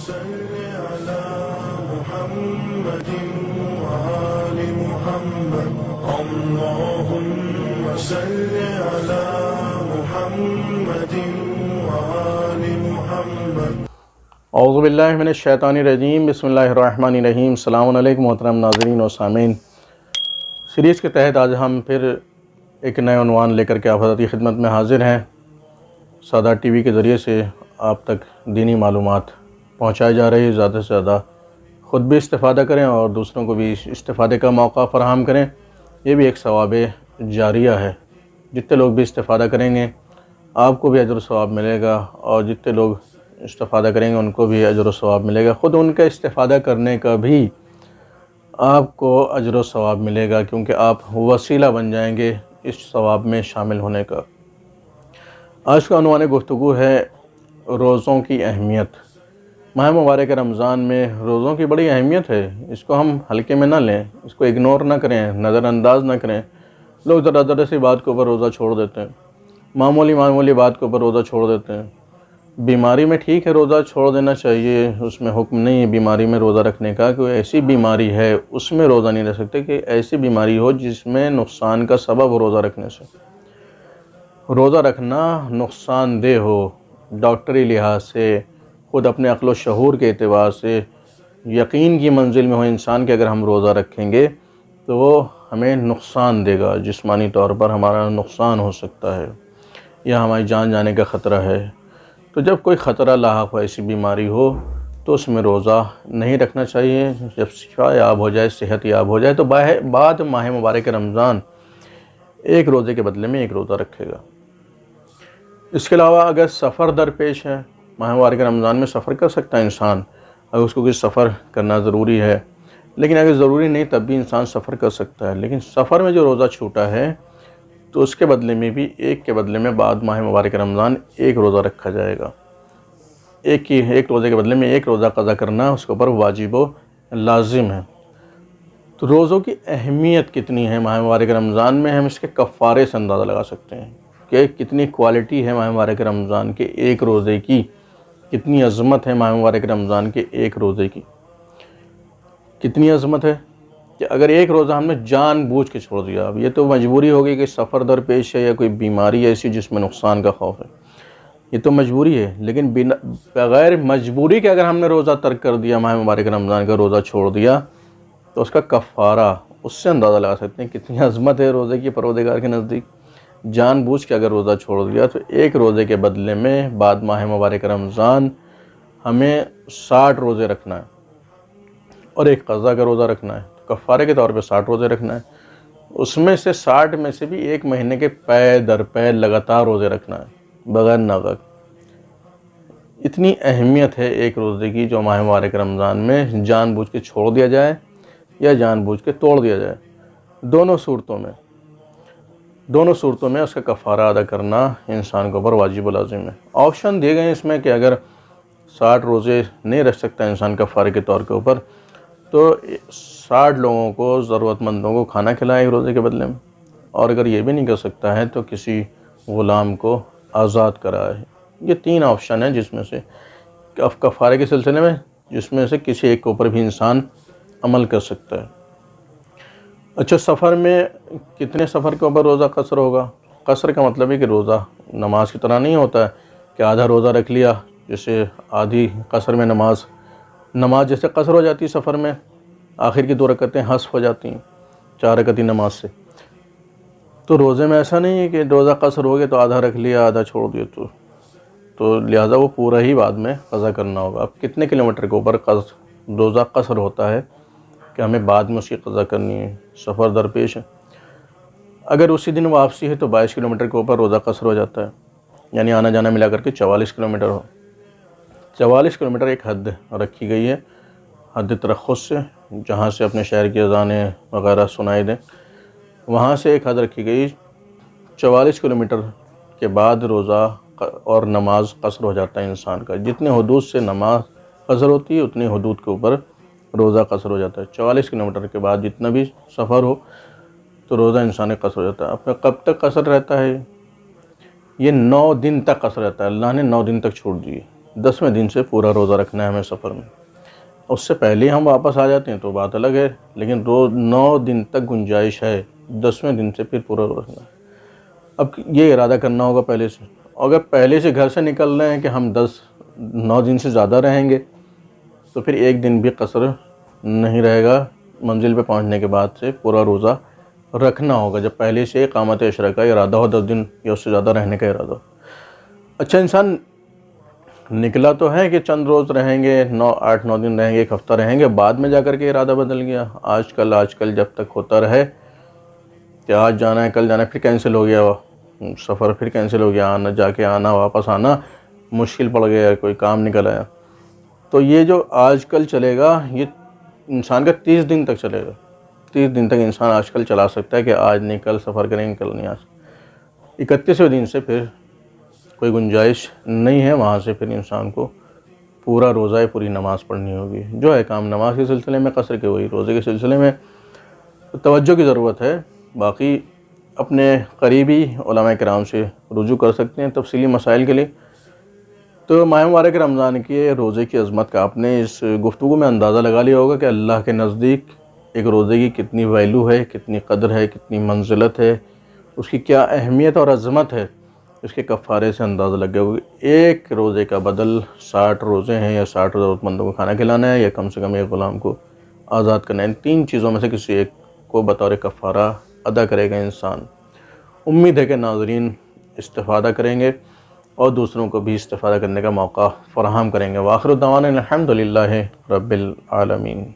सल्लि अला मुहम्मदिन व आलि मुहम्मद। अल्लाहुम्मा सल्लि अला मुहम्मदिन व आलि मुहम्मद। औज़ु बिल्लाहि मिनश शैतानिर रजीम। बिस्मिल्लाहिर रहमानिर रहीम। अस्सलामु अलैकुम मोहतरम नाज़रीन और सामीन। सीरीज़ के तहत आज हम फिर एक नया उन्वान लेकर के आप हज़रत की खिदमत में हाज़िर हैं। सादा टीवी के ज़रिए से आप तक दीनी मालूमात पहुँचाई जा रही है। ज़्यादा से ज़्यादा ख़ुद भी इस्तिफ़ादा करें और दूसरों को भी इस्तिफ़ादे का मौका फ़राहम करें। ये भी एक सवाब जारिया है। जितने लोग भी इस्तिफ़ादा करेंगे आपको भी अजर सवाब मिलेगा और जितने लोग इस्तिफ़ादा करेंगे उनको भी अजर सवाब मिलेगा। ख़ुद उनका इस्तिफ़ादा करने का भी आपको अजर सवाब मिलेगा, क्योंकि आप वसीला बन जाएंगे इस सवाब में शामिल होने का। आज का उन्वान गुफ्तगू है रोज़ों की अहमियत। माह मुबारक रमज़ान में रोज़ों की बड़ी अहमियत है। इसको हम हल्के में ना लें, इसको इग्नोर ना करें, नज़रअंदाज ना करें। लोग ज़रा सी बात के ऊपर रोज़ा छोड़ देते हैं, मामूली बात के ऊपर रोज़ा छोड़ देते हैं। बीमारी में ठीक है, रोज़ा छोड़ देना चाहिए, उसमें हुक्म नहीं है बीमारी में रोज़ा रखने का। कोई ऐसी बीमारी है उसमें रोज़ा नहीं रख सकते कि ऐसी बीमारी हो जिसमें नुकसान का सबब हो रोज़ा रखने से। रोज़ा रखना नुकसानदेह हो डॉक्टरी लिहाज से, ख़ुद अपने अक्ल व शऊर के एतबार से, यकीन की मंजिल में हो इंसान के अगर हम रोज़ा रखेंगे तो वो हमें नुकसान देगा। जिस्मानी तौर पर हमारा नुकसान हो सकता है या हमारी जान जाने का ख़तरा है। तो जब कोई ख़तरा लाहक हो, ऐसी बीमारी हो, तो उसमें रोज़ा नहीं रखना चाहिए। जब शिफा याब हो जाए, सेहत याब हो जाए, तो बाद माह मुबारक रमज़ान एक रोज़े के बदले में एक रोज़ा रखेगा। इसके अलावा अगर सफ़र दरपेश है, माह मुबारक रमज़ान में सफ़र कर सकता है इंसान, अगर उसको कुछ सफ़र करना ज़रूरी है, लेकिन अगर ज़रूरी नहीं तब भी इंसान सफ़र कर सकता है। लेकिन सफ़र में जो रोज़ा छूटा है तो उसके बदले में भी एक के बदले में बाद माह मुबारक रमज़ान एक रोज़ा रखा जाएगा। एक रोज़े के बदले में एक रोज़ा क़ज़ा करना उसके ऊपर वाजिब व लाजिम है। तो रोज़ों की अहमियत कितनी है माह मुबारक रमज़ान में, हम इसके कफ़ारे से अंदाज़ा लगा सकते हैं कि कितनी क्वालिटी है माह मुबारक रमज़ान के एक रोज़े की, कितनी अज़मत है माह मुबारक रमज़ान के एक रोज़े की। कितनी अज़मत है कि अगर एक रोज़ा हमने जानबूझ के छोड़ दिया, अब ये तो मजबूरी होगी कि सफ़र दरपेश है या कोई बीमारी ऐसी जिसमें नुकसान का खौफ है, ये तो मजबूरी है। लेकिन बग़ैर मजबूरी के अगर हमने रोज़ा तर्क कर दिया, माह मुबारक रमज़ान का रोज़ा छोड़ दिया, तो उसका कफ़ारा, उससे अंदाज़ा लगा सकते हैं कितनी अज़मत है रोज़े की परवरदिगार के नज़दीक। जानबूझ के अगर रोज़ा छोड़ दिया तो एक रोज़े के बदले में बाद माह मुबारक रमज़ान हमें 60 रोज़े रखना है और एक क़ज़ा का रोज़ा रखना है। कफ़ारे के तौर पे 60 रोज़े रखना है। उसमें से 60 में से भी एक महीने के पै दर पै लगातार रोज़े रखना है बग़ैर नागा। इतनी अहमियत है एक रोज़े की, जो माह मुबारक रमज़ान में जानबूझ के छोड़ दिया जाए या जानबूझ के तोड़ दिया जाए, दोनों सूरतों में उसका कफ़ारा अदा करना इंसान के ऊपर वाजिब व लाज़िम है। ऑप्शन दिए गए हैं इसमें कि अगर 60 रोज़े नहीं रख सकता इंसान कफ़ारे के तौर के ऊपर, तो 60 लोगों को, ज़रूरतमंदों को खाना खिलाए एक रोज़े के बदले में, और अगर ये भी नहीं कर सकता है तो किसी ग़ुलाम को आज़ाद कराए। ये 3 ऑप्शन हैं जिसमें से कफ़ारे के सिलसिले में, जिसमें से किसी एक के ऊपर भी इंसान अमल कर सकता है। अच्छा, सफ़र में कितने सफ़र के ऊपर रोज़ा कसर होगा? कसर का मतलब है कि रोज़ा नमाज की तरह नहीं होता है कि आधा रोज़ा रख लिया, जैसे आधी कसर में नमाज जैसे कसर हो जाती है सफ़र में, आखिर की 2 रकअतें हस्फ हो जाती हैं 4 रकअती नमाज से। तो रोज़े में ऐसा नहीं है कि रोज़ा कसर हो गया तो आधा रख लिया आधा छोड़ दिया, तो लिहाजा वो पूरा ही बाद में क़ज़ा करना होगा। अब कितने किलोमीटर के ऊपर रोज़ा कसर होता है कि हमें बाद में उसकी क़ज़ा करनी है, सफ़र दरपेश है। अगर उसी दिन वापसी है तो 22 किलोमीटर के ऊपर रोज़ा कसर हो जाता है, यानी आना जाना मिला करके 44 किलोमीटर हो। 44 किलोमीटर एक हद रखी गई है, हद तरख़्ख़ुस से, जहाँ से अपने शहर की अज़ानें वगैरह सुनाई दें, वहाँ से एक हद रखी गई। 44 किलोमीटर के बाद रोज़ा और नमाज कसर हो जाता है इंसान का। जितने हदूद से नमाज कसर होती है उतनी हदूद के ऊपर रोज़ा कसर हो जाता है। 44 किलोमीटर के बाद जितना भी सफ़र हो तो रोज़ा इंसान कसर हो जाता है। अब कब तक कसर रहता है? ये 9 दिन तक कसर रहता है। अल्लाह ने 9 दिन तक छोड़ दिए। 10वें दिन से पूरा रोज़ा रखना है हमें सफ़र में। उससे पहले हम वापस आ जाते हैं तो बात अलग है, लेकिन रोज़ 9 दिन तक गुंजाइश है, 10वें दिन से फिर पूरा रोज़ा रखना है। अब ये इरादा करना होगा पहले से। अगर पहले से घर से निकल रहे हैं कि हम 9 दिन से ज़्यादा रहेंगे तो फिर एक दिन भी कसर नहीं रहेगा, मंजिल पे पहुंचने के बाद से पूरा रोज़ा रखना होगा। जब पहले से इक़ामत अशरा का इरादा हो, 10 दिन या उससे ज़्यादा रहने का इरादा हो। अच्छा, इंसान निकला तो है कि चंद रोज़ रहेंगे, 8-9 दिन रहेंगे, एक हफ़्ता रहेंगे, बाद में जाकर के इरादा बदल गया। आजकल जब तक होता रहे कि आज जाना है, कल जाना है, फिर कैंसिल हो गया सफ़र, फिर कैंसिल हो गया, आना वापस आना मुश्किल पड़ गया, कोई काम निकल आया। तो ये जो आजकल चलेगा ये इंसान का 30 दिन तक चलेगा। 30 दिन तक इंसान आजकल चला सकता है कि आज नहीं कल सफ़र करेंगे, कल नहीं आज। 31वें दिन से फिर कोई गुंजाइश नहीं है, वहाँ से फिर इंसान को पूरा रोज़ा है, पूरी नमाज़ पढ़नी होगी। जो है काम नमाज के सिलसिले में कसर के, वही रोज़े के सिलसिले में तवज्जो की ज़रूरत है। बाकी अपने करीबी उलमा किराम से रुजू कर सकते हैं तफसीली मसाइल के लिए। तो माह मुबारक रमज़ान के रोज़े की अज़मत का आपने इस गुफ्तगू में अंदाज़ा लगा लिया होगा कि अल्लाह के नज़दीक एक रोज़े की कितनी वैल्यू है, कितनी कदर है, कितनी मंजिलत है, उसकी क्या अहमियत और अज़मत है। इसके कफ़ारे से अंदाज़ा लग गया होगा। एक रोज़े का बदल 60 रोज़े हैं, या 60 ज़रूरतमंदों को खाना खिलाना है, या कम से कम एक ग़ुलाम को आज़ाद करना है। इन 3 चीज़ों में से किसी एक को बतौर कफ़ारा अदा करेगा इंसान। उम्मीद है कि नाज़रीन इस्तिफ़ादा करेंगे और दूसरों को भी इस्तिफ़ादा करने का मौका फ़राहम करेंगे। व आखिर दावाना अल्हम्दुलिल्लाहि रब्बिल आलमीन।